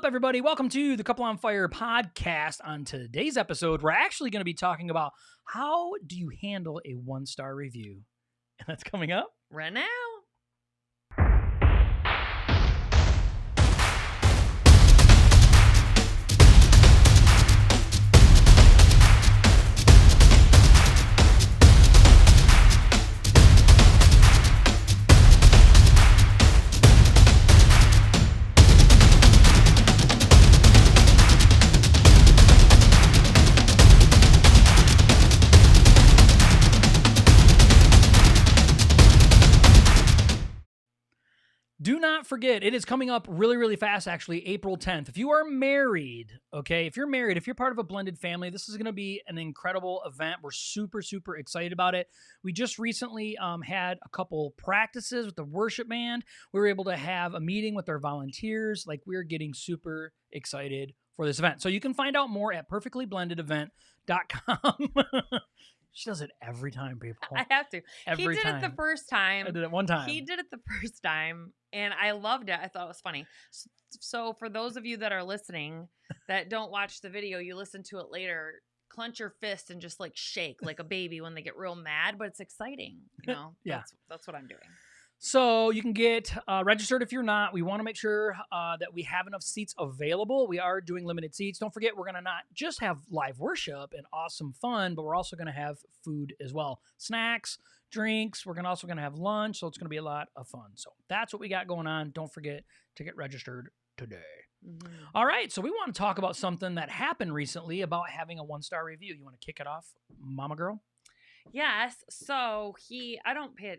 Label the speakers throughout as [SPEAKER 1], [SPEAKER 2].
[SPEAKER 1] everybody? Welcome to the Couple on Fire podcast. On today's episode, we're actually going to be talking about how do you handle a 1-star review? And that's coming up
[SPEAKER 2] right now.
[SPEAKER 1] Do not forget, it is coming up really, really fast, actually, April 10th. If you are married, okay, if you're part of a blended family, this is going to be an incredible event. We're super, super excited about it. We just recently had a couple practices with the worship band. We were able to have a meeting with our volunteers. We're getting super excited for this event. So you can find out more at perfectlyblendedevent.com. She does it every time, people.
[SPEAKER 2] I have to.
[SPEAKER 1] Every
[SPEAKER 2] he did
[SPEAKER 1] time.
[SPEAKER 2] it the first time.
[SPEAKER 1] I did it one time.
[SPEAKER 2] He did it the first time, and I loved it. I thought it was funny. So for those of you that are listening that don't watch the video, you listen to it later, clench your fist and just shake like a baby when they get real mad, but it's exciting.
[SPEAKER 1] Yeah.
[SPEAKER 2] That's what I'm doing.
[SPEAKER 1] So you can get registered if you're not. We want to make sure that we have enough seats available. We are doing limited seats. Don't forget, we're going to not just have live worship and awesome fun, but we're also going to have food as well. Snacks, drinks. We're also going to have lunch, so it's going to be a lot of fun. So that's what we got going on. Don't forget to get registered today. Mm-hmm. All right, so we want to talk about something that happened recently about having a 1-star review. You want to kick it off, Mama Girl?
[SPEAKER 2] Yes. So I don't pay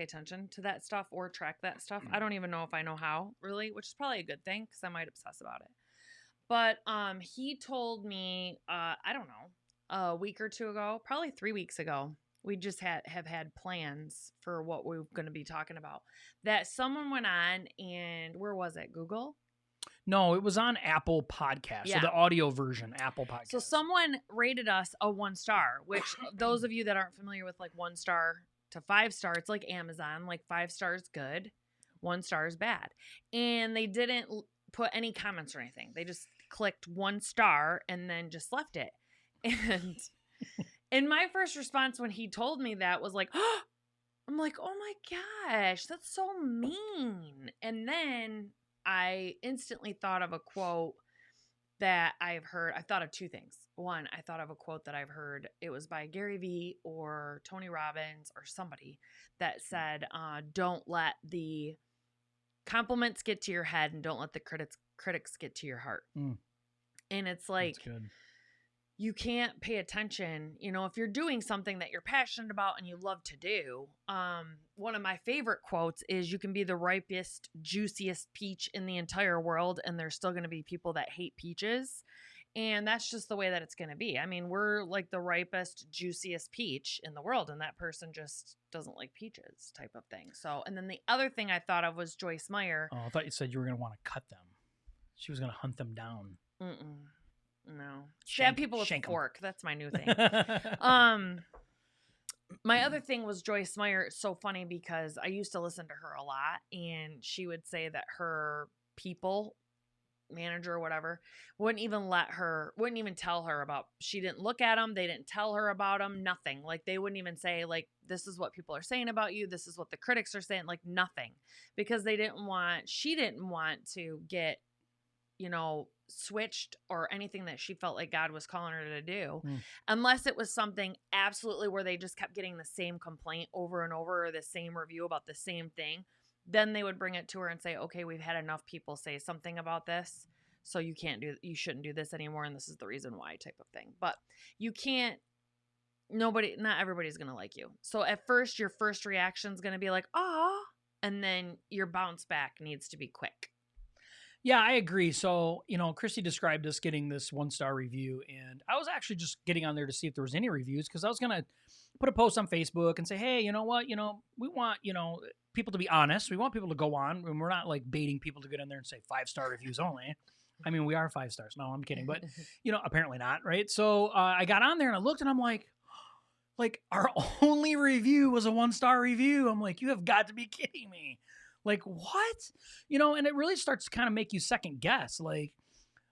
[SPEAKER 2] attention to that stuff or track that stuff. I don't even know if I know how, really, which is probably a good thing because I might obsess about it. But he told me, I don't know, a week or two ago, probably 3 weeks ago, we just have had plans for what we're going to be talking about, that someone went on and where was it? Google?
[SPEAKER 1] No, it was on Apple Podcasts.
[SPEAKER 2] Yeah.
[SPEAKER 1] So the audio version, Apple Podcasts.
[SPEAKER 2] So someone rated us a 1-star, which those of you that aren't familiar with 1-star to 5-star, it's like Amazon. 5 stars good, 1 star is bad. And they didn't put any comments or anything. They just clicked 1 star and then just left it. And my first response when he told me that was I'm like, oh my gosh, that's so mean. And then I instantly thought of a quote that I've heard. I thought of 2 things. One, I thought of a quote that I've heard. It was by Gary Vee or Tony Robbins or somebody that said, don't let the compliments get to your head and don't let the critics get to your heart. And it's
[SPEAKER 1] That's good.
[SPEAKER 2] You can't pay attention, if you're doing something that you're passionate about and you love to do. One of my favorite quotes is, you can be the ripest, juiciest peach in the entire world, and there's still going to be people that hate peaches. And that's just the way that it's going to be. I mean, we're the ripest, juiciest peach in the world, and that person just doesn't like peaches type of thing. So, and then the other thing I thought of was Joyce Meyer.
[SPEAKER 1] Oh, I thought you said you were going to want to cut them. She was going to hunt them down.
[SPEAKER 2] No. Stab people with a fork. That's my new thing. My other thing was Joyce Meyer. It's so funny because I used to listen to her a lot, and she would say that her people, manager or whatever, wouldn't even tell her about, she didn't look at them. They didn't tell her about them. Nothing. They wouldn't even say this is what people are saying about you. This is what the critics are saying. Nothing, because she didn't want to get, switched or anything that she felt like God was calling her to do, unless it was something absolutely where they just kept getting the same complaint over and over, or the same review about the same thing. Then they would bring it to her and say, okay, we've had enough people say something about this, so you shouldn't do this anymore, and this is the reason why, type of thing. But you can't, not everybody's going to like you. So at first, your first reaction is going to be ah, and then your bounce back needs to be quick.
[SPEAKER 1] Yeah, I agree. So, Christy described us getting this 1-star review, and I was actually just getting on there to see if there was any reviews, because I was going to put a post on Facebook and say, hey, you know what? We want, people to be honest. We want people to go on, and we're not baiting people to get in there and say 5-star reviews only. I mean, we are 5 stars. No, I'm kidding. But, apparently not, right? So I got on there and I looked and I'm like, our only review was a 1-star review. I'm like, you have got to be kidding me. Like, what? And it really starts to kind of make you second guess. Like,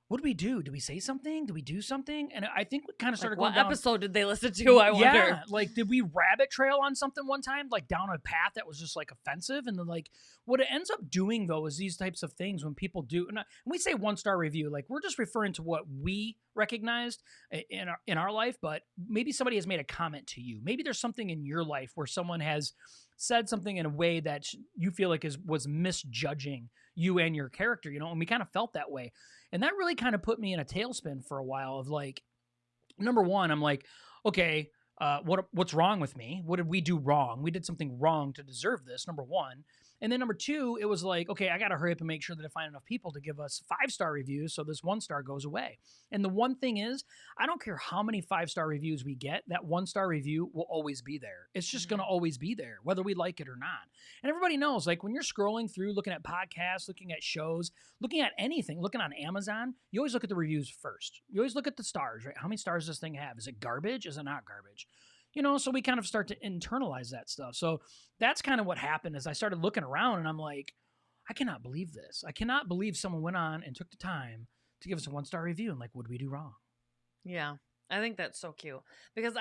[SPEAKER 1] what do we do? Do we say something? Do we do something? And I think we kind of
[SPEAKER 2] Like,
[SPEAKER 1] started going
[SPEAKER 2] what
[SPEAKER 1] down.
[SPEAKER 2] episode did they listen to? I wonder.
[SPEAKER 1] Yeah, like, did we rabbit trail on something one time, like down a path that was just like offensive? And then, like, what it ends up doing though is these types of things when people do, and we say 1-star review, like we're just referring to what we recognized in our life, but maybe somebody has made a comment to you. Maybe there's something in your life where someone has said something in a way that you feel like was misjudging you and your character, and we kind of felt that way. And that really kind of put me in a tailspin for a while of like, number one, I'm like, okay, what's wrong with me? What did we do wrong? We did something wrong to deserve this, number one. And then number two, it was like, okay, I got to hurry up and make sure that I find enough people to give us 5-star reviews so this 1-star goes away. And the one thing is, I don't care how many 5-star reviews we get, that 1-star review will always be there. It's just going to always be there, whether we like it or not. And everybody knows, like when you're scrolling through, looking at podcasts, looking at shows, looking at anything, looking on Amazon, you always look at the reviews first. You always look at the stars, right? How many stars does this thing have? Is it garbage? Is it not garbage? So we kind of start to internalize that stuff. So that's kind of what happened as I started looking around and I'm like, I cannot believe this. I cannot believe someone went on and took the time to give us a 1-star review. And like, what did we do wrong?
[SPEAKER 2] Yeah. I think that's so cute because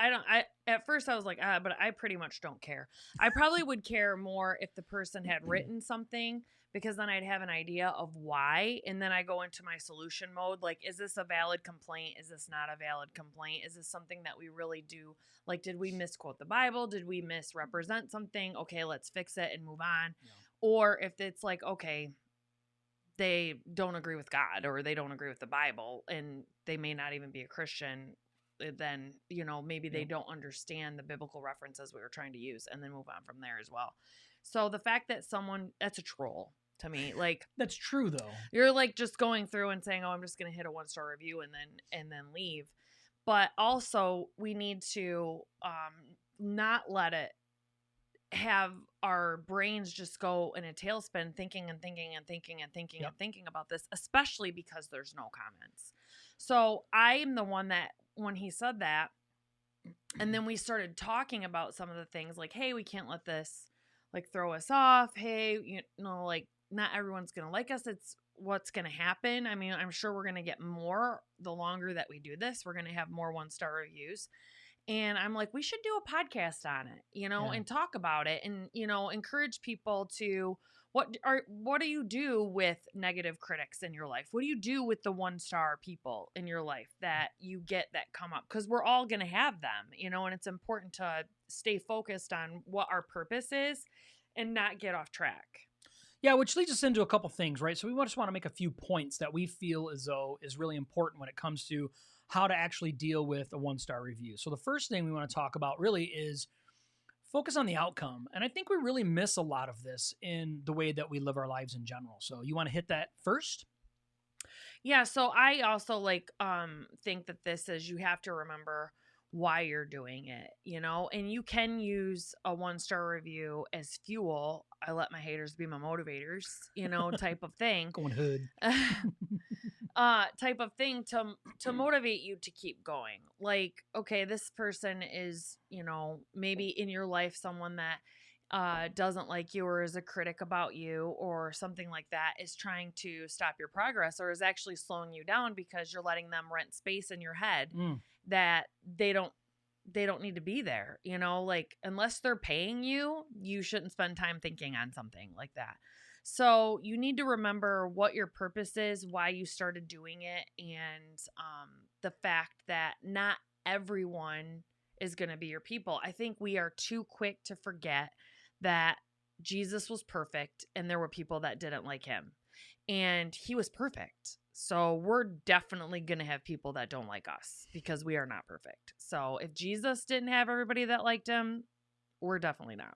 [SPEAKER 2] at first I was like, but I pretty much don't care. I probably would care more if the person had written something because then I'd have an idea of why. And then I go into my solution mode. Like, is this a valid complaint? Is this not a valid complaint? Is this something that we really do? Like, did we misquote the Bible? Did we misrepresent something? Okay, let's fix it and move on. Yeah. Or if it's like, okay, they don't agree with God or they don't agree with the Bible and they may not even be a Christian, then, maybe they don't understand the biblical references we were trying to use and then move on from there as well. So the fact that that's a troll to me, like
[SPEAKER 1] that's true though.
[SPEAKER 2] You're like just going through and saying, oh, I'm just going to hit a 1-star review and then leave. But also we need to not let it have our brains just go in a tailspin thinking and thinking and thinking and thinking and thinking about this, especially because there's no comments. So I'm the one that when he said that, and then we started talking about some of the things like, hey, we can't let this like throw us off. Hey, like not everyone's going to like us. It's what's going to happen. I mean, I'm sure we're going to get more the longer that we do this. We're going to have more 1-star reviews. And I'm like, we should do a podcast on it, and talk about it and, encourage people to what do you do with negative critics in your life? What do you do with the 1-star people in your life that you get that come up? Because we're all going to have them, and it's important to stay focused on what our purpose is and not get off track.
[SPEAKER 1] Yeah, which leads us into a couple things, right? So we just want to make a few points that we feel as though is really important when it comes to how to actually deal with a 1-star review. So the first thing we want to talk about really is focus on the outcome. And I think we really miss a lot of this in the way that we live our lives in general. So you want to hit that first?
[SPEAKER 2] Yeah. So I also think that this is, you have to remember why you're doing it, and you can use a 1-star review as fuel. I let my haters be my motivators, type of thing.
[SPEAKER 1] Going hood.
[SPEAKER 2] Type of thing to motivate you to keep going. Like, okay, this person is, maybe in your life, someone that doesn't like you or is a critic about you or something like that is trying to stop your progress or is actually slowing you down because you're letting them rent space in your head that they don't need to be there, like unless they're paying you, you shouldn't spend time thinking on something like that. So you need to remember what your purpose is, why you started doing it, and the fact that not everyone is going to be your people. I think we are too quick to forget that Jesus was perfect and there were people that didn't like him. And he was perfect. So we're definitely going to have people that don't like us because we are not perfect. So if Jesus didn't have everybody that liked him, we're definitely not.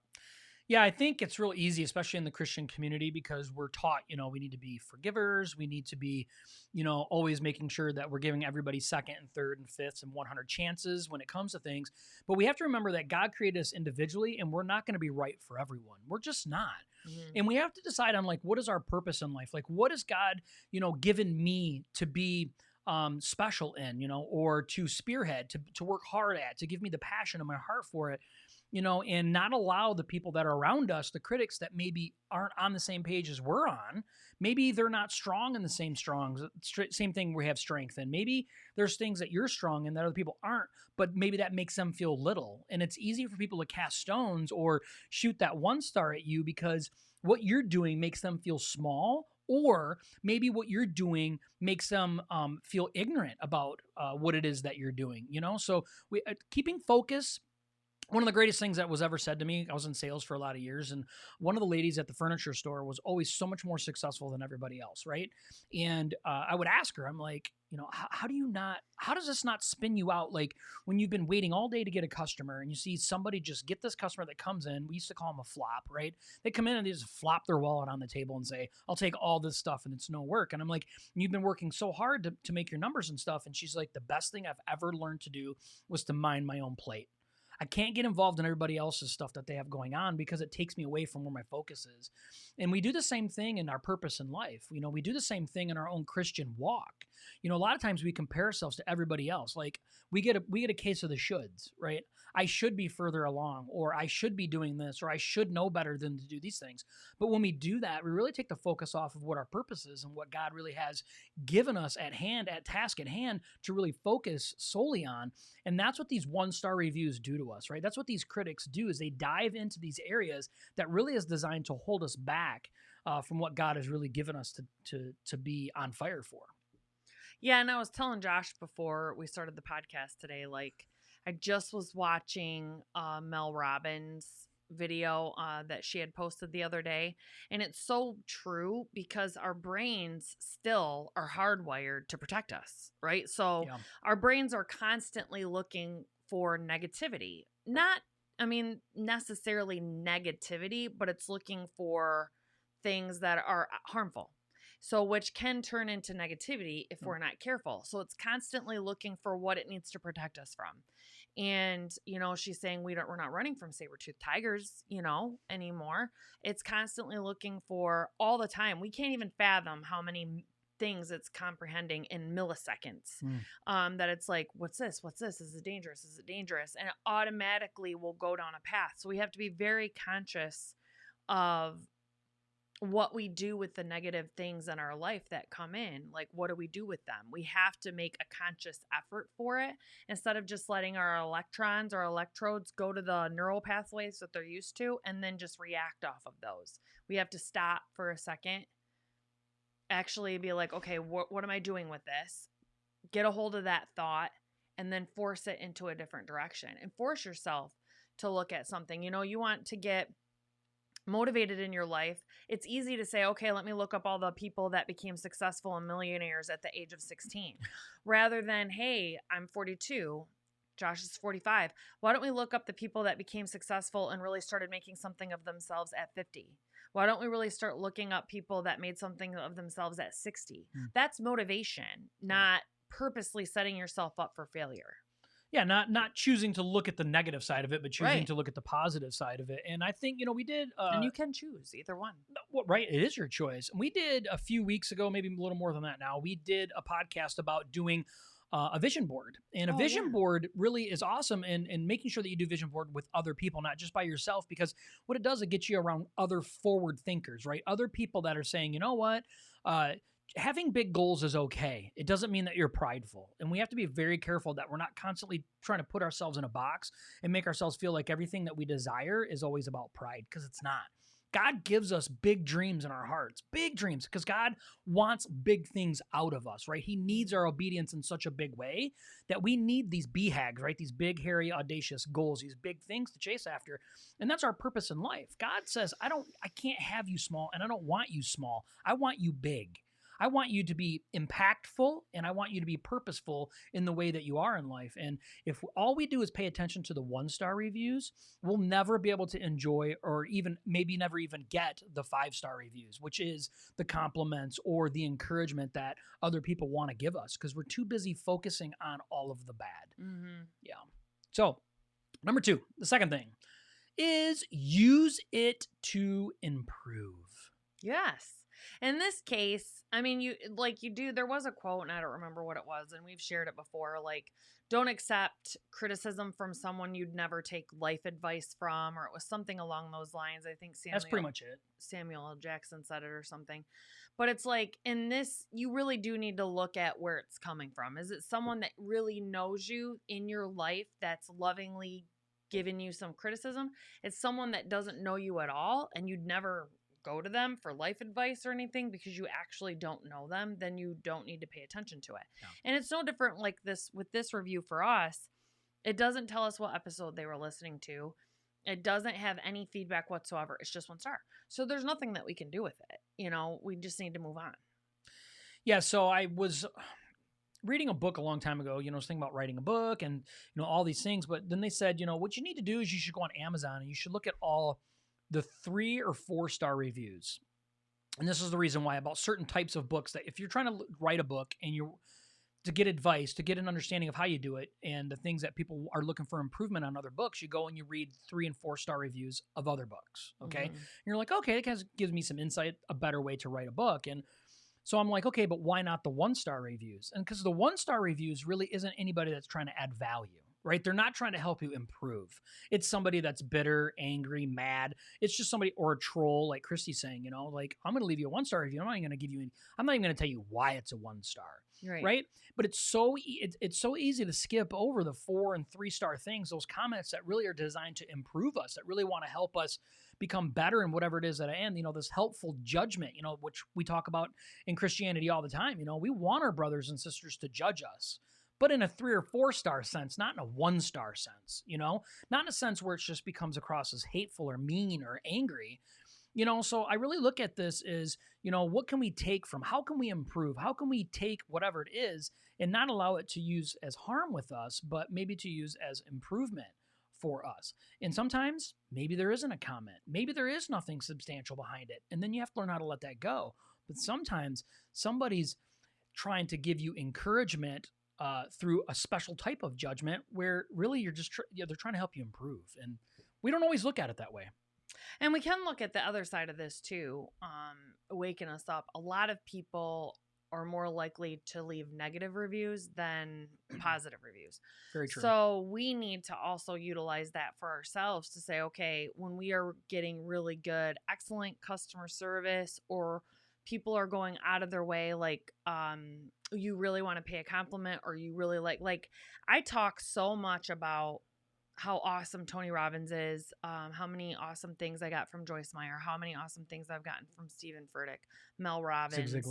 [SPEAKER 1] Yeah, I think it's real easy, especially in the Christian community, because we're taught, we need to be forgivers. We need to be, always making sure that we're giving everybody second and third and fifths and 100 chances when it comes to things. But we have to remember that God created us individually and we're not going to be right for everyone. We're just not. Mm-hmm. And we have to decide on what is our purpose in life? Like, what has God, given me to be special in, or to spearhead, to work hard at, to give me the passion in my heart for it. and not allow the people that are around us, the critics that maybe aren't on the same page as we're on. Maybe they're not strong in the same thing we have strength in. Maybe there's things that you're strong in that other people aren't, but maybe that makes them feel little. And it's easy for people to cast stones or shoot that 1 star at you because what you're doing makes them feel small, or maybe what you're doing makes them feel ignorant about what it is that you're doing. So keeping focus. One of the greatest things that was ever said to me, I was in sales for a lot of years, and one of the ladies at the furniture store was always so much more successful than everybody else, right? And I would ask her, I'm like, how does this not spin you out? Like when you've been waiting all day to get a customer and you see somebody just get this customer that comes in, we used to call them a flop, right? They come in and they just flop their wallet on the table and say, I'll take all this stuff and it's no work. And I'm like, you've been working so hard to make your numbers and stuff. And she's like, the best thing I've ever learned to do was to mind my own plate. I can't get involved in everybody else's stuff that they have going on because it takes me away from where my focus is. And we do the same thing in our purpose in life. We do the same thing in our own Christian walk. A lot of times we compare ourselves to everybody else. Like we get a case of the shoulds, right? I should be further along, or I should be doing this, or I should know better than to do these things. But when we do that, we really take the focus off of what our purpose is and what God really has given us at task at hand to really focus solely on. And that's what these 1-star reviews do to us, right? That's what these critics do, is they dive into these areas that really is designed to hold us back from what God has really given us to be on fire for.
[SPEAKER 2] Yeah, and I was telling Josh before we started the podcast today, like I just was watching Mel Robbins' video that she had posted the other day, and it's so true because our brains still are hardwired to protect us, right? So our brains are constantly looking for negativity. Not, necessarily negativity, but it's looking for things that are harmful. So which can turn into negativity if we're not careful. So it's constantly looking for what it needs to protect us from. And, she's saying we're not running from saber-toothed tigers, anymore. It's constantly looking for all the time. We can't even fathom how many things it's comprehending in milliseconds. That it's like, what's this? What's this? Is it dangerous? Is it dangerous? And it automatically will go down a path. So we have to be very conscious of what we do with the negative things in our life that come in. Like, what do we do with them? We have to make a conscious effort for it instead of just letting our electrons or electrodes go to the neural pathways that they're used to and then just react off of those. We have to stop for a second, actually be like, okay, what am I doing with this? Get a hold of that thought and then force it into a different direction and force yourself to look at something. You want to get motivated in your life. It's easy to say, okay, let me look up all the people that became successful and millionaires at the age of 16, rather than, hey, I'm 42. Josh is 45. Why don't we look up the people that became successful and really started making something of themselves at 50? Why don't we really start looking up people that made something of themselves at 60? That's motivation, not purposely setting yourself up for failure.
[SPEAKER 1] Yeah, not choosing to look at the negative side of it, but choosing to look at the positive side of it. And I think, we did...
[SPEAKER 2] and you can choose either one.
[SPEAKER 1] Right, it is your choice. And we did a few weeks ago, maybe a little more than that now, we did a podcast about doing a vision board. And a vision board really is awesome in making sure that you do vision board with other people, not just by yourself, because what it does, it gets you around other forward thinkers, right? Other people that are saying, you know what, having big goals is okay. It doesn't mean that you're prideful. And we have to be very careful that we're not constantly trying to put ourselves in a box and make ourselves feel like everything that we desire is always about pride, because it's not. God gives us big dreams in our hearts, big dreams, because God wants big things out of us, right? He needs our obedience in such a big way that we need these BHAGs, right? These big, hairy, audacious goals, these big things to chase after. And that's our purpose in life. God says, I can't have you small, and I don't want you small. I want you big. I want you to be impactful, and I want you to be purposeful in the way that you are in life. And if all we do is pay attention to the 1-star reviews, we'll never be able to enjoy, or even maybe never even get the 5-star reviews, which is the compliments or the encouragement that other people want to give us, because we're too busy focusing on all of the bad. Yeah. So, number 2, the second thing is use it to improve.
[SPEAKER 2] Yes. In this case, I mean, there was a quote, and I don't remember what it was, and we've shared it before. Like, don't accept criticism from someone you'd never take life advice from, or it was something along those lines. I think
[SPEAKER 1] That's pretty much it.
[SPEAKER 2] Samuel L. Jackson said it or something. But it's like, in this, you really do need to look at where it's coming from. Is it someone that really knows you in your life that's lovingly giving you some criticism? It's someone that doesn't know you at all, and you'd never go to them for life advice or anything because you actually don't know them, then you don't need to pay attention to it.
[SPEAKER 1] Yeah.
[SPEAKER 2] And it's no different like this with this review for us. It doesn't tell us what episode they were listening to. It doesn't have any feedback whatsoever. It's just 1 star. So there's nothing that we can do with it. We just need to move on.
[SPEAKER 1] Yeah. So I was reading a book a long time ago, I was thinking about writing a book and, all these things. But then they said, what you need to do is you should go on Amazon and you should look at all the 3 or 4 star reviews. And this is the reason why about certain types of books that if you're trying to write a book and to get advice, to get an understanding of how you do it and the things that people are looking for improvement on other books, you go and you read 3 and 4 star reviews of other books. Okay. And you're like, okay, that kind of gives me some insight, a better way to write a book. And so I'm like, okay, but why not the 1 star reviews? And because the 1 star reviews really isn't anybody that's trying to add value. Right? They're not trying to help you improve. It's somebody that's bitter, angry, mad. It's just somebody, or a troll, like Christy's saying, like, I'm going to leave you a 1 star review. I'm not even going to tell you why it's a 1 star. Right? But it's so easy to skip over the 4 and 3 star things, those comments that really are designed to improve us, that really want to help us become better in whatever it is at the end, this helpful judgment, which we talk about in Christianity all the time. We want our brothers and sisters to judge us, but in a 3 or 4 star sense, not in a 1 star sense, not in a sense where it just becomes across as hateful or mean or angry. So I really look at this as, what can we take from, how can we improve? How can we take whatever it is and not allow it to use as harm with us, but maybe to use as improvement for us? And sometimes maybe there isn't a comment. Maybe there is nothing substantial behind it. And then you have to learn how to let that go. But sometimes somebody's trying to give you encouragement through a special type of judgment where really you're just, they're trying to help you improve. And we don't always look at it that way.
[SPEAKER 2] And we can look at the other side of this too, waking us up. A lot of people are more likely to leave negative reviews than positive reviews.
[SPEAKER 1] Very true.
[SPEAKER 2] So we need to also utilize that for ourselves to say, okay, when we are getting really good, excellent customer service, or people are going out of their way, like, you really want to pay a compliment, or you really like I talk so much about how awesome Tony Robbins is, how many awesome things I got from Joyce Meyer, how many awesome things I've gotten from Stephen Furtick, Mel Robbins, Zig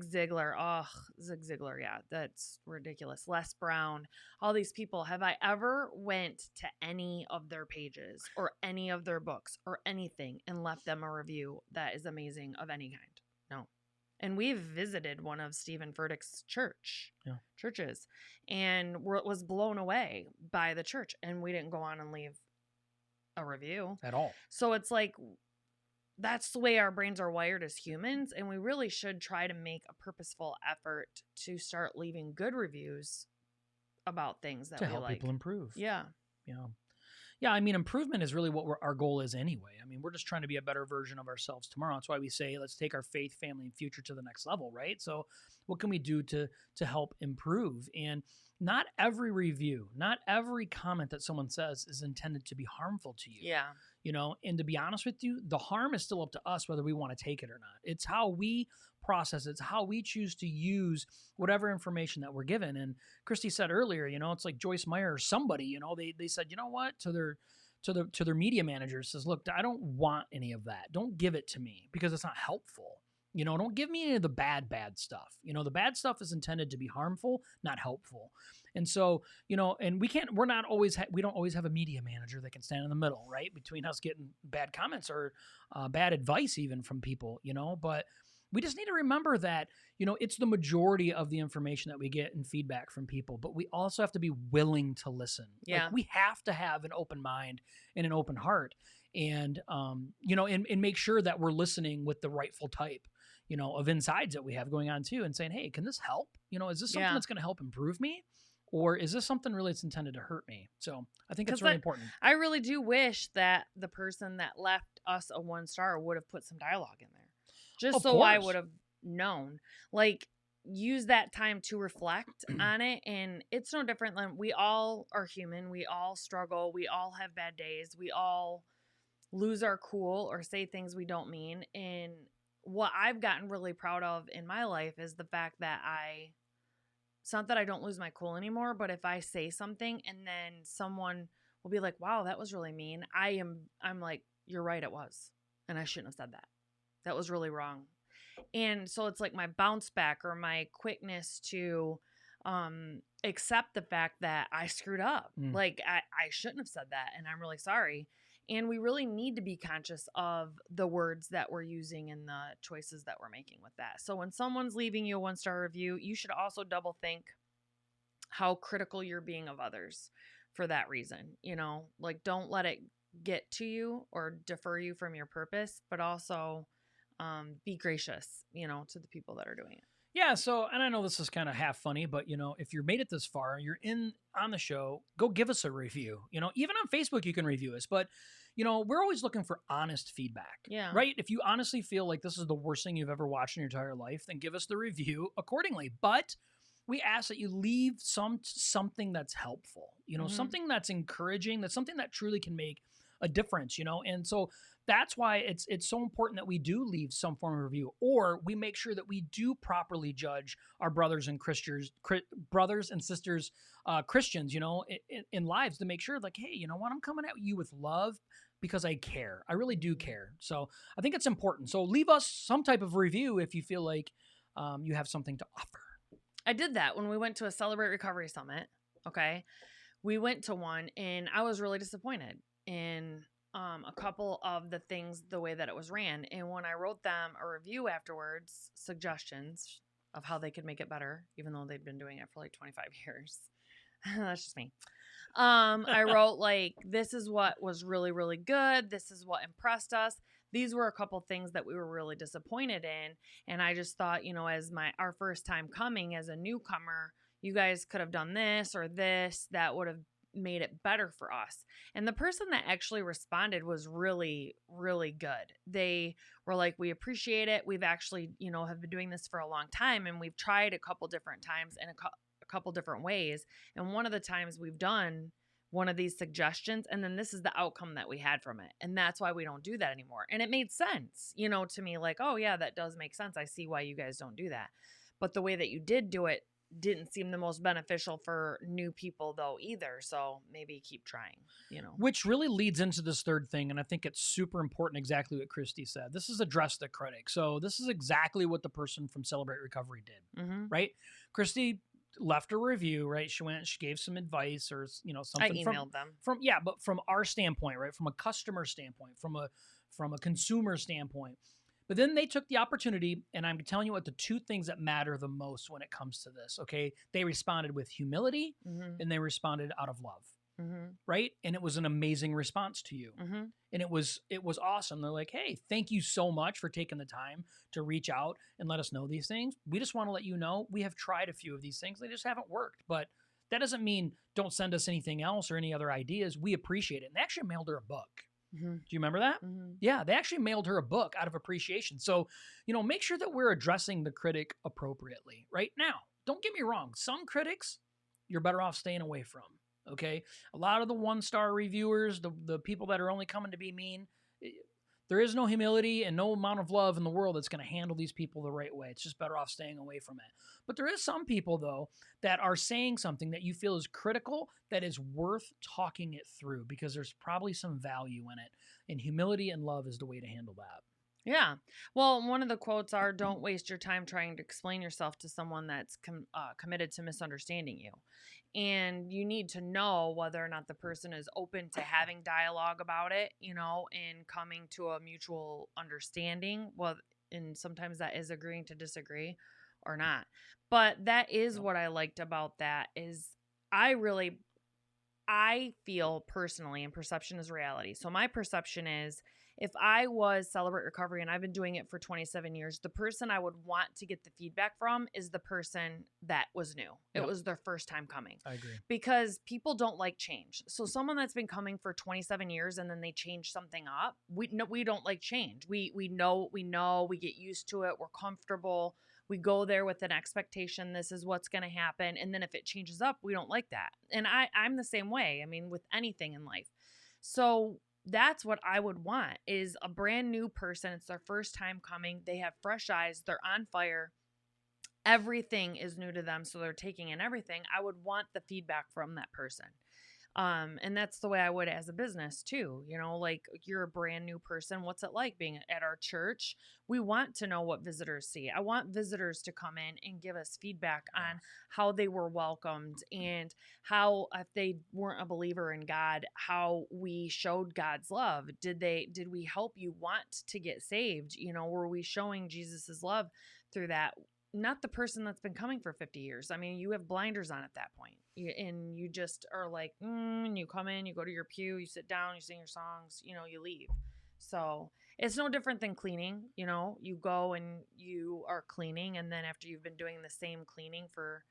[SPEAKER 2] Ziglar. Oh, Zig Ziglar. Yeah, that's ridiculous. Les Brown, all these people. Have I ever went to any of their pages or any of their books or anything and left them a review that is amazing of any kind? No. And we've visited one of Stephen Furtick's churches, and was blown away by the church, and we didn't go on and leave a review
[SPEAKER 1] at all.
[SPEAKER 2] So it's like, that's the way our brains are wired as humans, and we really should try to make a purposeful effort to start leaving good reviews about things that
[SPEAKER 1] to
[SPEAKER 2] we
[SPEAKER 1] help people improve.
[SPEAKER 2] Yeah.
[SPEAKER 1] Yeah, I mean, improvement is really what our goal is anyway. I mean, we're just trying to be a better version of ourselves tomorrow. That's why we say, let's take our faith, family, and future to the next level, right? So what can we do to help improve? And not every review, not every comment that someone says is intended to be harmful to you.
[SPEAKER 2] Yeah.
[SPEAKER 1] And to be honest with you, the harm is still up to us whether we want to take it or not. It's how we process it. It's how we choose to use whatever information that we're given. And Christy said earlier, it's like Joyce Meyer or somebody, they said, you know what, to their media manager, says, look, I don't want any of that. Don't give it to me because it's not helpful. Don't give me any of the bad stuff. The bad stuff is intended to be harmful, not helpful. And so, and we don't always have a media manager that can stand in the middle, right? Between us getting bad comments or bad advice even from people, but we just need to remember that, it's the majority of the information that we get and feedback from people, but we also have to be willing to listen.
[SPEAKER 2] Yeah.
[SPEAKER 1] Like, we have to have an open mind and an open heart and, and make sure that we're listening with the rightful type, of insides that we have going on too, and saying, hey, can this help? Is this something that's going to help improve me? Or is this something really that's intended to hurt me? So I think it's really important.
[SPEAKER 2] I really do wish that the person that left us a 1 star would have put some dialogue in there. just
[SPEAKER 1] Of
[SPEAKER 2] so I would
[SPEAKER 1] course.
[SPEAKER 2] have known. Like, use that time to reflect on it. And it's no different than we all are human. We all struggle. We all have bad days. We all lose our cool or say things we don't mean. And what I've gotten really proud of in my life is the fact that it's not that I don't lose my cool anymore, but if I say something and then someone will be like, wow, that was really mean. I'm like, you're right, it was. And I shouldn't have said that. That was really wrong. And so it's like my bounce back or my quickness to accept the fact that I screwed up. Like I shouldn't have said that and I'm really sorry. And we really need to be conscious of the words that we're using and the choices that we're making with that. So when someone's leaving you a 1-star review, you should also double think how critical you're being of others for that reason. Like don't let it get to you or defer you from your purpose, but also be gracious, to the people that are doing it.
[SPEAKER 1] Yeah, so and I know this is kind of half funny, but if you're made it this far, you're in on the show, go give us a review. Even on Facebook you can review us, but we're always looking for honest feedback.
[SPEAKER 2] Yeah.
[SPEAKER 1] Right? If you honestly feel like this is the worst thing you've ever watched in your entire life, then give us the review accordingly. But we ask that you leave something that's helpful, something that's encouraging, that's something that truly can make a difference, and so that's why it's so important that we do leave some form of review, or we make sure that we do properly judge our brothers and sisters, Christians, in lives, to make sure, like, hey, you know what, I'm coming at you with love because I care. I really do care. So I think it's important. So leave us some type of review if you feel like you have something to offer.
[SPEAKER 2] I did that when we went to a Celebrate Recovery Summit. Okay. We went to one and I was really disappointed in a couple of the things, the way that it was ran. And when I wrote them a review afterwards, suggestions of how they could make it better, even though they'd been doing it for like 25 years. That's just me. I wrote like, this is what was really, really good. This is what impressed us. These were a couple things that we were really disappointed in. And I just thought, as our first time coming as a newcomer, you guys could have done this or this that would have made it better for us. And the person that actually responded was really, really good. They were like, we appreciate it. We've actually, have been doing this for a long time and we've tried a couple different times in a couple different ways. And one of the times we've done one of these suggestions and then this is the outcome that we had from it. And that's why we don't do that anymore. And it made sense, to me, like, oh yeah, that does make sense. I see why you guys don't do that. But the way that you did do it didn't seem the most beneficial for new people though either. So maybe keep trying,
[SPEAKER 1] Which really leads into this third thing. And I think it's super important, exactly what Christy said. This is address the critic. So this is exactly what the person from Celebrate Recovery did, right? Christy left a review, right? She gave some advice or, something.
[SPEAKER 2] I emailed them.
[SPEAKER 1] But from our standpoint, right? From a customer standpoint, from a consumer standpoint. But then they took the opportunity, and I'm telling you what, the two things that matter the most when it comes to this, okay? They responded with humility, and they responded out of love, right? And it was an amazing response to you. And it was awesome. They're like, hey, thank you so much for taking the time to reach out and let us know these things. We just want to let you know we have tried a few of these things. They just haven't worked. But that doesn't mean don't send us anything else or any other ideas. We appreciate it. And they actually mailed her a book. Do you remember that? Yeah, they actually mailed her a book out of appreciation. So, make sure that we're addressing the critic appropriately. Right now, don't get me wrong. Some critics, you're better off staying away from. Okay, a lot of the 1-star reviewers, the people that are only coming to be mean, there is no humility and no amount of love in the world that's going to handle these people the right way. It's just better off staying away from it. But there is some people, though, that are saying something that you feel is critical, that is worth talking it through because there's probably some value in it. And humility and love is the way to handle that.
[SPEAKER 2] Yeah. Well, one of the quotes are, don't waste your time trying to explain yourself to someone that's committed to misunderstanding you. And you need to know whether or not the person is open to having dialogue about it, and coming to a mutual understanding. Well, and sometimes that is agreeing to disagree or not. But that is what I liked about that is I feel personally, and perception is reality. So my perception is If I was Celebrate Recovery and I've been doing it for 27 years, the person I would want to get the feedback from is the person that was new. It
[SPEAKER 1] Yep.
[SPEAKER 2] was their first time coming.
[SPEAKER 1] I agree.
[SPEAKER 2] Because people don't like change. So someone that's been coming for 27 years and then they change something up, we don't like change. We know, we get used to it, we're comfortable. We go there with an expectation, this is what's going to happen. And then if it changes up, we don't like that. And I'm the same way. I mean, with anything in life. So that's what I would want is a brand new person. It's their first time coming. They have fresh eyes. They're on fire. Everything is new to them. So they're taking in everything. I would want the feedback from that person. And that's the way I would as a business too. You know, like you're a brand new person. What's it like being at our church? We want to know what visitors see. I want visitors to come in and give us feedback on how they were welcomed and how, if they weren't a believer in God, how we showed God's love. Did we help you want to get saved? You know, were we showing Jesus's love through that? Not the person that's been coming for 50 years. I mean, you have blinders on at that point. And you just are like, and you come in, you go to your pew, you sit down, you sing your songs, you know, you leave. So it's no different than cleaning. You know, you go and you are cleaning. And then after you've been doing the same cleaning for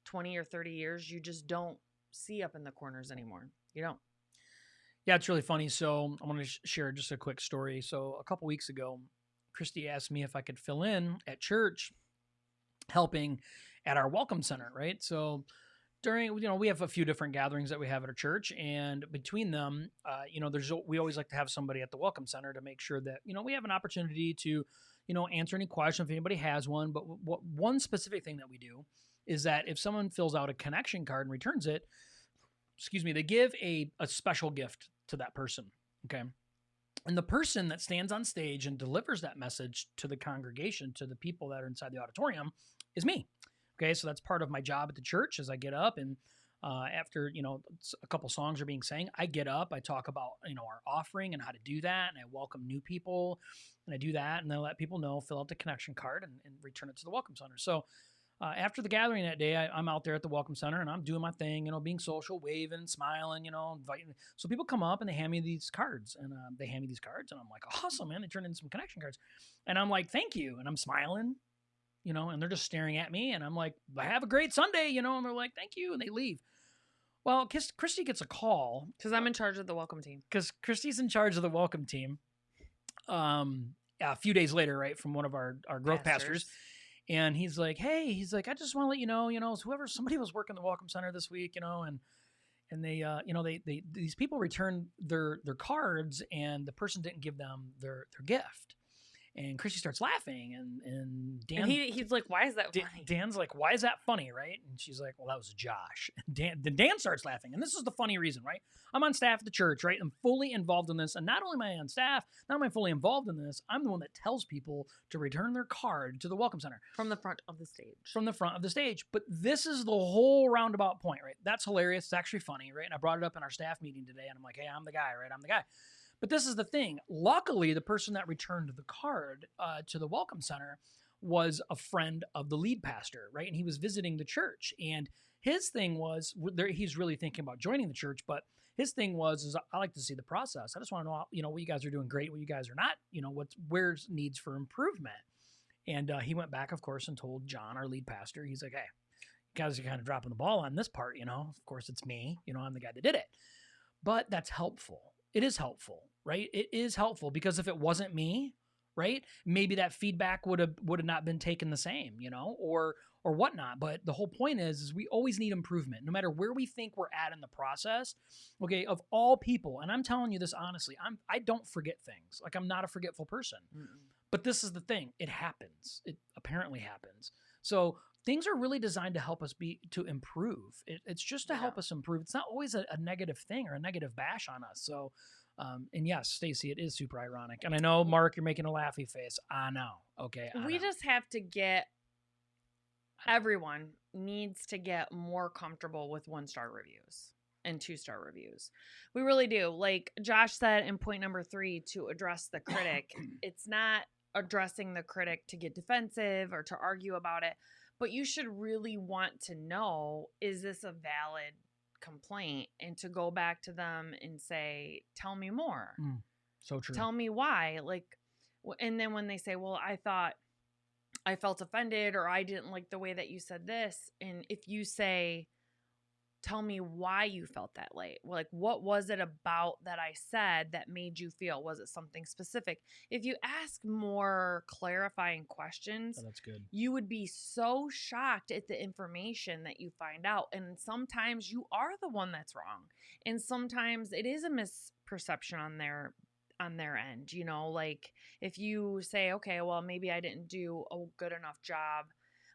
[SPEAKER 2] 20 or 30 years, you just don't see up in the corners anymore. You don't.
[SPEAKER 1] Yeah, it's really funny. So I want to share just a quick story. So a couple weeks ago, Christy asked me if I could fill in at church helping at our welcome center, right? So during, we have a few different gatherings that we have at our church, and between them, we always like to have somebody at the welcome center to make sure that, we have an opportunity to, answer any question if anybody has one. But one specific thing that we do is that if someone fills out a connection card and returns it, they give a special gift to that person. Okay. And the person that stands on stage and delivers that message to the congregation, to the people that are inside the auditorium, is me. Okay, so that's part of my job at the church. As I get up and after a couple songs are being sang, I get up, I talk about our offering and how to do that, and I welcome new people, and I do that, and then I let people know, fill out the connection card, and return it to the welcome center. So after the gathering that day, I'm out there at the welcome center and I'm doing my thing, being social, waving, smiling, inviting. So people come up and they hand me these cards, and and I'm like, awesome, man. They turn in some connection cards, and I'm like, thank you, and I'm smiling, and they're just staring at me, and I'm like, have a great Sunday, and they're like, thank you, and they leave. Well, Christy gets a call
[SPEAKER 2] because I'm in charge of the welcome team.
[SPEAKER 1] Because Christy's in charge of the welcome team. A few days later, right, from one of our growth pastors. And he's like, hey, I just want to let you know, somebody was working the welcome center this week, and they, these people returned their cards, and the person didn't give them their gift. And Christy starts laughing, and Dan,
[SPEAKER 2] and he's like, why is that funny?
[SPEAKER 1] Dan's like, why is that funny, right? And she's like, well, that was Josh. And Dan starts laughing, and this is the funny reason, right? I'm on staff at the church, right? I'm fully involved in this, and not only am I on staff, not am I fully involved in this, I'm the one that tells people to return their card to the welcome center.
[SPEAKER 2] From the front of the stage.
[SPEAKER 1] From the front of the stage. But this is the whole roundabout point, right? That's hilarious. It's actually funny, right? And I brought it up in our staff meeting today, and I'm like, hey, I'm the guy, right? I'm the guy. But this is the thing. Luckily, the person that returned the card to the welcome center was a friend of the lead pastor, right? And he was visiting the church. And his thing was, he's really thinking about joining the church, but his thing was, I like to see the process. I just want to know, what you guys are doing great, what you guys are not, where's needs for improvement. And he went back, of course, and told John, our lead pastor, he's like, hey, you guys are kind of dropping the ball on this part, of course it's me, I'm the guy that did it. But that's helpful. It is helpful, right? It is helpful because if it wasn't me, right, maybe that feedback would have not been taken the same, or whatnot. But the whole point is we always need improvement, no matter where we think we're at in the process. Okay, of all people, and I'm telling you this honestly, I don't forget things. Like, I'm not a forgetful person. Mm-mm. But this is the thing. It happens. It apparently happens. So things are really designed to help us to improve. It's just to help us improve. It's not always a negative thing or a negative bash on us. So, and yes, Stacy, it is super ironic. And I know, Mark, you're making a laughy face. I know. Okay.
[SPEAKER 2] We just have to everyone needs to get more comfortable with 1-star reviews and 2-star reviews. We really do. Like Josh said in point number 3, to address the critic. It's not addressing the critic to get defensive or to argue about it, but you should really want to know, is this a valid complaint? And to go back to them and say, tell me more.
[SPEAKER 1] So true.
[SPEAKER 2] Tell me why. Like, and then when they say, well, I thought I felt offended, or I didn't like the way that you said this. And if you say, tell me why you felt that way. Like, what was it about that I said that made you feel? Was it something specific? If you ask more clarifying questions,
[SPEAKER 1] Oh, that's good.
[SPEAKER 2] you would be so shocked at the information that you find out. And sometimes you are the one that's wrong. And sometimes it is a misperception on their end, you know, like if you say, okay, well, maybe I didn't do a good enough job.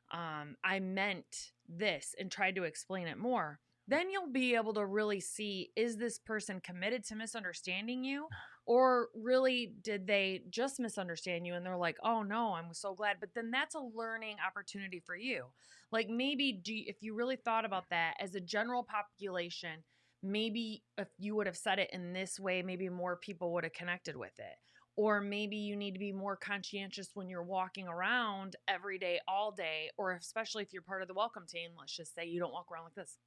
[SPEAKER 2] I meant this, and tried to explain it more. Then you'll be able to really see, is this person committed to misunderstanding you, or really did they just misunderstand you and they're like, oh no, I'm so glad. But then that's a learning opportunity for you. Like maybe if you really thought about that as a general population, maybe if you would have said it in this way, maybe more people would have connected with it. Or maybe you need to be more conscientious when you're walking around every day, all day, or especially if you're part of the welcome team. Let's just say you don't walk around like this.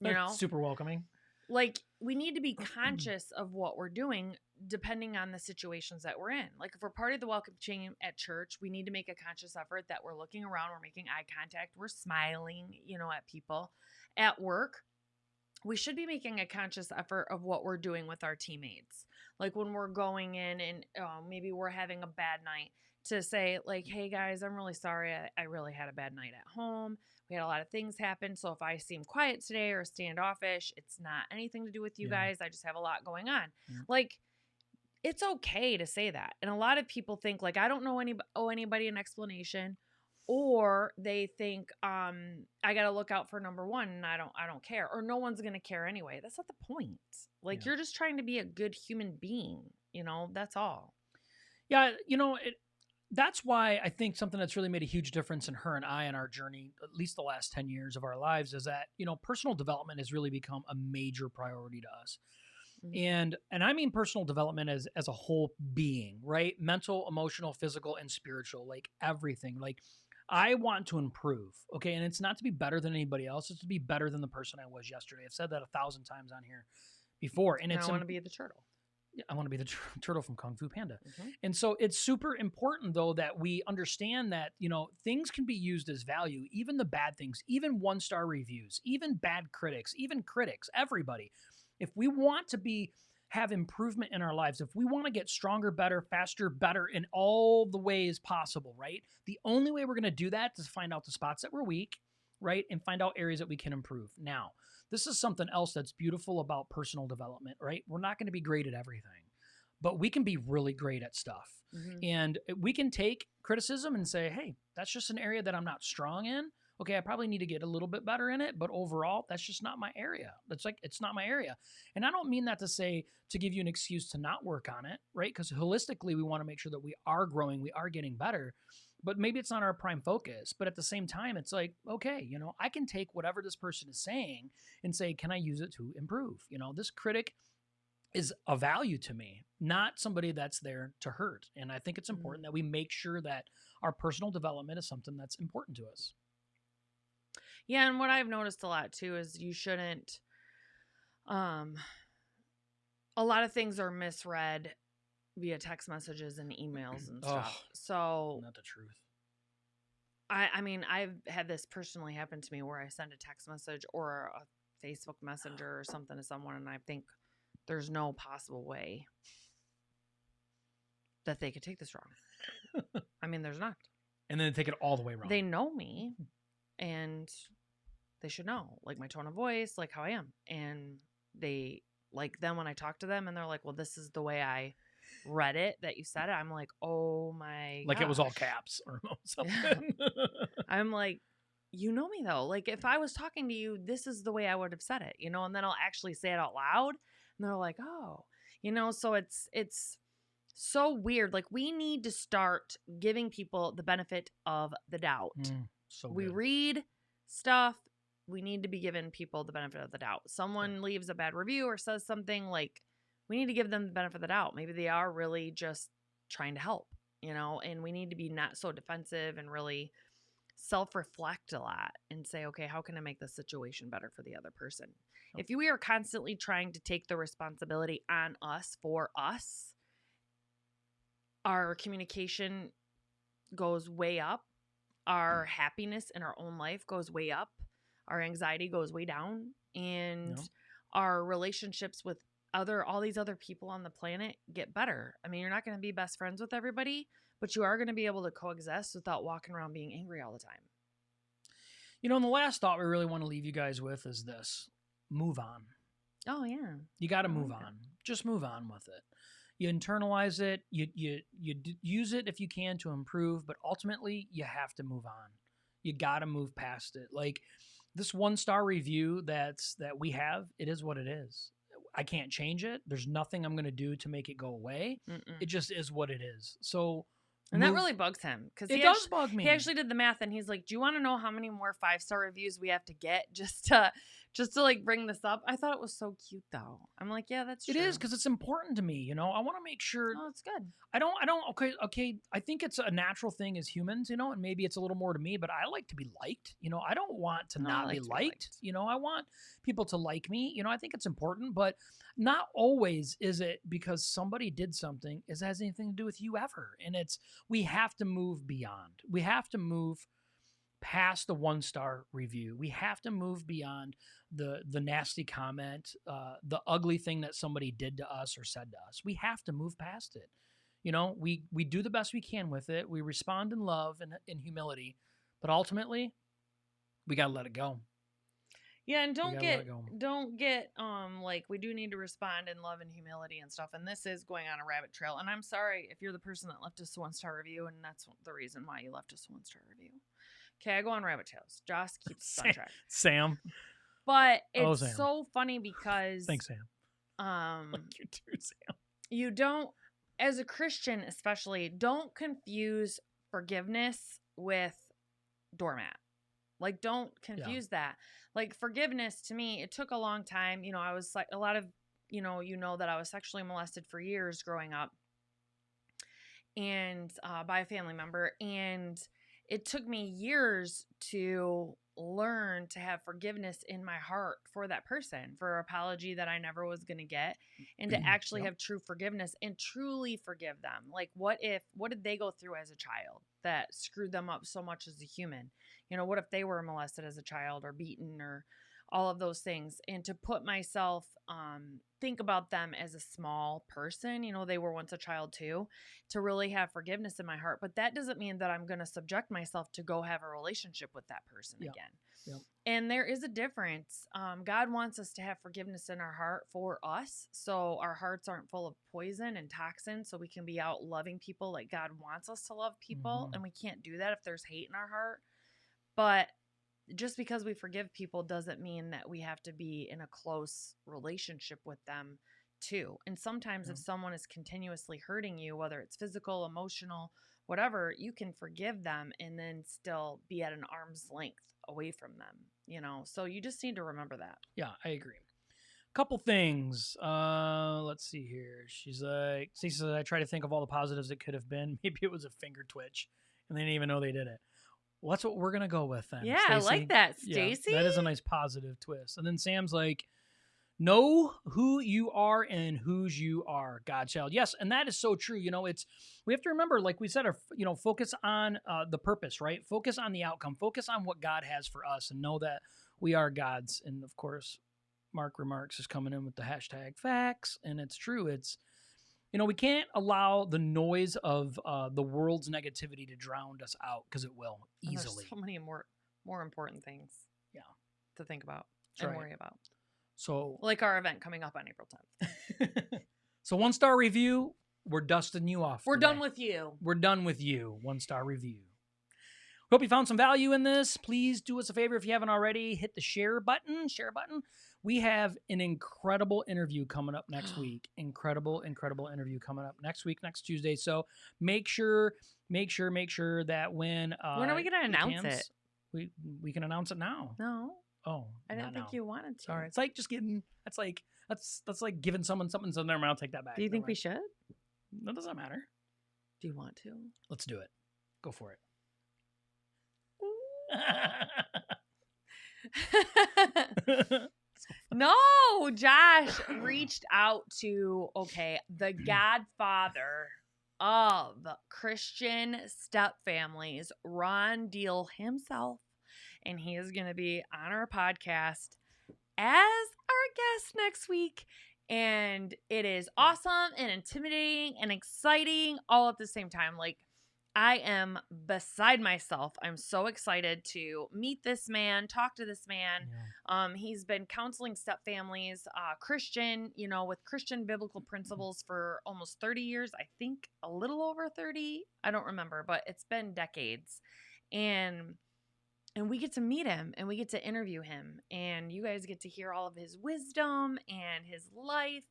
[SPEAKER 2] You know,
[SPEAKER 1] super welcoming.
[SPEAKER 2] like we need to be conscious of what we're doing depending on the situations that we're in. Like if we're part of the welcome team at church, we need to make a conscious effort that we're looking around, we're making eye contact, we're smiling, you know, at people. At work, we should be making a conscious effort of what we're doing with our teammates. Like when we're going in and maybe we're having a bad night, to say like, hey guys, I'm really sorry. I really had a bad night at home. We had a lot of things happen. So if I seem quiet today or standoffish, it's not anything to do with you guys. I just have a lot going on.
[SPEAKER 1] Yeah.
[SPEAKER 2] Like it's okay to say that. And a lot of people think like, I don't owe anybody an explanation. Or they think I got to look out for number one and I don't care, or no one's going to care anyway. That's not the point. Like you're just trying to be a good human being, you know, that's all.
[SPEAKER 1] Yeah, you know, that's why I think something that's really made a huge difference in her and I in our journey, at least the last 10 years of our lives, is that, you know, personal development has really become a major priority to us. And I mean personal development as a whole being, right? Mental, emotional, physical, and spiritual, like everything. Like I want to improve, okay? And it's not to be better than anybody else. It's to be better than the person I was yesterday. I've said that 1,000 times on here before. And
[SPEAKER 2] I want to be the turtle.
[SPEAKER 1] I want to be the turtle from Kung Fu Panda. And so it's super important, though, that we understand that, you know, things can be used as value, even the bad things, even 1-star reviews, even bad critics, even critics, everybody. If we want to have improvement in our lives, if we want to get stronger, better, faster, better in all the ways possible, right? The only way we're going to do that is find out the spots that we're weak, right? And find out areas that we can improve. Now, this is something else that's beautiful about personal development, right? We're not going to be great at everything, but we can be really great at stuff. And we can take criticism and say, hey, that's just an area that I'm not strong in. Okay, I probably need to get a little bit better in it, but overall, that's just not my area. It's not my area. And I don't mean that to give you an excuse to not work on it, right? Because holistically, we want to make sure that we are growing, we are getting better, but maybe it's not our prime focus. But at the same time, it's like, okay, you know, I can take whatever this person is saying and say, can I use it to improve? You know, this critic is a value to me, not somebody that's there to hurt. And I think it's important that we make sure that our personal development is something that's important to us.
[SPEAKER 2] Yeah, and what I've noticed a lot too is you shouldn't a lot of things are misread via text messages and emails and stuff. So
[SPEAKER 1] not the truth.
[SPEAKER 2] I mean, I've had this personally happen to me where I send a text message or a Facebook Messenger or something to someone, and I think there's no possible way that they could take this wrong. I mean, there's not.
[SPEAKER 1] And then take it all the way wrong.
[SPEAKER 2] They know me, and they should know, like my tone of voice, like how I am. And they like then when I talk to them and they're like, well, this is the way I read it that you said it. I'm like, oh my
[SPEAKER 1] Like
[SPEAKER 2] gosh.
[SPEAKER 1] It was all caps or something.
[SPEAKER 2] I'm like, you know me though. Like if I was talking to you, this is the way I would have said it, you know, and then I'll actually say it out loud and they're like, oh, you know, so it's so weird. Like we need to start giving people the benefit of the doubt. We read stuff. We need to be giving people the benefit of the doubt. Someone leaves a bad review or says something, like we need to give them the benefit of the doubt. Maybe they are really just trying to help, you know, and we need to be not so defensive and really self-reflect a lot and say, okay, how can I make this situation better for the other person? If we are constantly trying to take the responsibility on us for us, our communication goes way up. Our happiness in our own life goes way up. Our anxiety goes way down. And our relationships with all these other people on the planet get better. I mean, you're not going to be best friends with everybody, but you are going to be able to coexist without walking around being angry all the time.
[SPEAKER 1] And the last thought we really want to leave you guys with is this: move on.
[SPEAKER 2] Oh, yeah.
[SPEAKER 1] You got to move on. Just move on with it. You internalize it. You use it if you can to improve, but ultimately you have to move on. You got to move past it. Like this 1-star review that we have, it is what it is. I can't change it. There's nothing I'm going to do to make it go away. It just is what it is. So,
[SPEAKER 2] and that really bugs him because
[SPEAKER 1] it does bug me.
[SPEAKER 2] He actually did the math and he's like, "Do you want to know how many more 5-star reviews we have to get just to like bring this up?" I thought it was so cute though. I'm like, yeah, that's true.
[SPEAKER 1] It is because it's important to me. I want to make sure.
[SPEAKER 2] Oh, it's good.
[SPEAKER 1] I don't. Okay. I think it's a natural thing as humans, and maybe it's a little more to me, but I like to be liked. I don't want to not be liked. I want people to like me. I think it's important, but not always is it because somebody did something. It has anything to do with you ever. And we have to move beyond. We have to move past the 1-star review. We have to move beyond the nasty comment, the ugly thing that somebody did to us or said to us. We have to move past it. We do the best we can with it. We respond in love and in humility, but ultimately we got to let it go.
[SPEAKER 2] Yeah, and don't get like, we do need to respond in love and humility and stuff. And this is going on a rabbit trail. And I'm sorry if you're the person that left us a 1-star review, and that's the reason why you left us a 1-star review. Okay, I go on rabbit trails. Josh keeps us on track.
[SPEAKER 1] Sam.
[SPEAKER 2] But it's so funny because
[SPEAKER 1] thanks, Sam.
[SPEAKER 2] Like
[SPEAKER 1] you too, Sam.
[SPEAKER 2] You don't, as a Christian especially, don't confuse forgiveness with doormat. Like, don't confuse that. Like, forgiveness to me, it took a long time. I was like, a lot of, that I was sexually molested for years growing up, and by a family member. And it took me years to learn to have forgiveness in my heart for that person, for an apology that I never was going to get, and to actually have true forgiveness and truly forgive them. Like, what did they go through as a child that screwed them up so much as a human? What if they were molested as a child or beaten or all of those things? And to put myself, think about them as a small person, they were once a child too, to really have forgiveness in my heart. But that doesn't mean that I'm going to subject myself to go have a relationship with that person again. Yep. And there is a difference. God wants us to have forgiveness in our heart for us, so our hearts aren't full of poison and toxins, so we can be out loving people like God wants us to love people. And we can't do that if there's hate in our heart. But just because we forgive people doesn't mean that we have to be in a close relationship with them too. And sometimes if someone is continuously hurting you, whether it's physical, emotional, whatever, you can forgive them and then still be at an arm's length away from them, so you just need to remember that.
[SPEAKER 1] Yeah, I agree. Couple things. Let's see here. She's like, Stacey says, I try to think of all the positives it could have been. Maybe it was a finger twitch and they didn't even know they did it. Well, that's what we're going to go with then.
[SPEAKER 2] Yeah,
[SPEAKER 1] Stacey.
[SPEAKER 2] I like that, Stacey.
[SPEAKER 1] Yeah, that is a nice positive twist. And then Sam's like, know who you are and whose you are, Godchild. Yes, and that is so true. We have to remember, like we said, focus on the purpose, right? Focus on the outcome. Focus on what God has for us and know that we are God's. And of course, Mark Remarks is coming in with the hashtag facts. And it's true. It's, we can't allow the noise of the world's negativity to drown us out, because it will easily.
[SPEAKER 2] There's so many more important things to think about and worry about.
[SPEAKER 1] So,
[SPEAKER 2] like our event coming up on April 10th.
[SPEAKER 1] So 1-star review, we're dusting you off.
[SPEAKER 2] We're done with you.
[SPEAKER 1] We're done with you. 1-star review. Hope you found some value in this. Please do us a favor if you haven't already. Hit the share button. We have an incredible interview coming up next week. Incredible interview coming up next week, next Tuesday. So make sure that when
[SPEAKER 2] are we going to announce it?
[SPEAKER 1] We can announce it now.
[SPEAKER 2] No.
[SPEAKER 1] Oh,
[SPEAKER 2] I didn't think you wanted to.
[SPEAKER 1] Sorry. It's like just getting, that's like giving someone something. So never mind, I'll take that back.
[SPEAKER 2] Do you think we should?
[SPEAKER 1] That doesn't matter.
[SPEAKER 2] Do you want to?
[SPEAKER 1] Let's do it. Go for it.
[SPEAKER 2] No, Josh reached out to, the godfather of Christian step families, Ron Deal himself, and he is going to be on our podcast as our guest next week. And it is awesome and intimidating and exciting all at the same time. Like, I am beside myself. I'm so excited to meet this man, talk to this man.
[SPEAKER 1] Yeah.
[SPEAKER 2] He's been counseling step families, Christian, with Christian biblical principles for almost 30 years. I think a little over 30. I don't remember, but it's been decades. And we get to meet him and we get to interview him, and you guys get to hear all of his wisdom and his life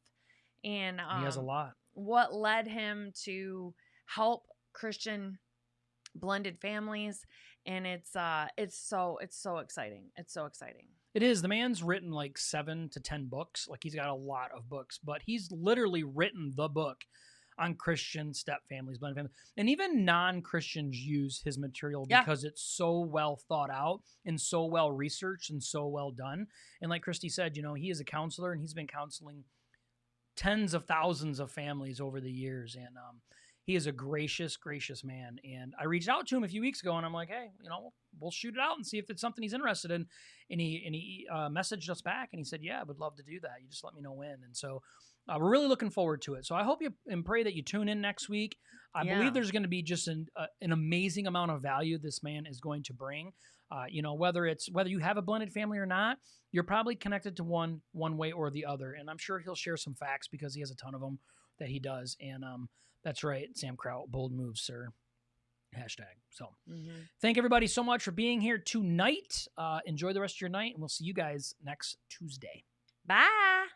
[SPEAKER 2] and
[SPEAKER 1] He has a lot.
[SPEAKER 2] what led him to help Christian blended families. And it's so exciting. It's so exciting.
[SPEAKER 1] It is. The man's written like 7 to 10 books. Like, he's got a lot of books, but he's literally written the book on Christian step families, blended families. And even non-Christians use his material because it's so well thought out and so well researched and so well done. And like Christy said, he is a counselor, and he's been counseling tens of thousands of families over the years. And he is a gracious, gracious man. And I reached out to him a few weeks ago, and I'm like, hey, we'll shoot it out and see if it's something he's interested in. And he messaged us back, and he said, yeah, I would love to do that. You just let me know when. And so we're really looking forward to it. So I hope you and pray that you tune in next week. I believe there's going to be just an amazing amount of value this man is going to bring. Whether you have a blended family or not, you're probably connected to one way or the other. And I'm sure he'll share some facts because he has a ton of them that he does. And that's right, Sam Kraut, bold moves, sir. Hashtag. So thank everybody so much for being here tonight. Enjoy the rest of your night, and we'll see you guys next Tuesday.
[SPEAKER 2] Bye.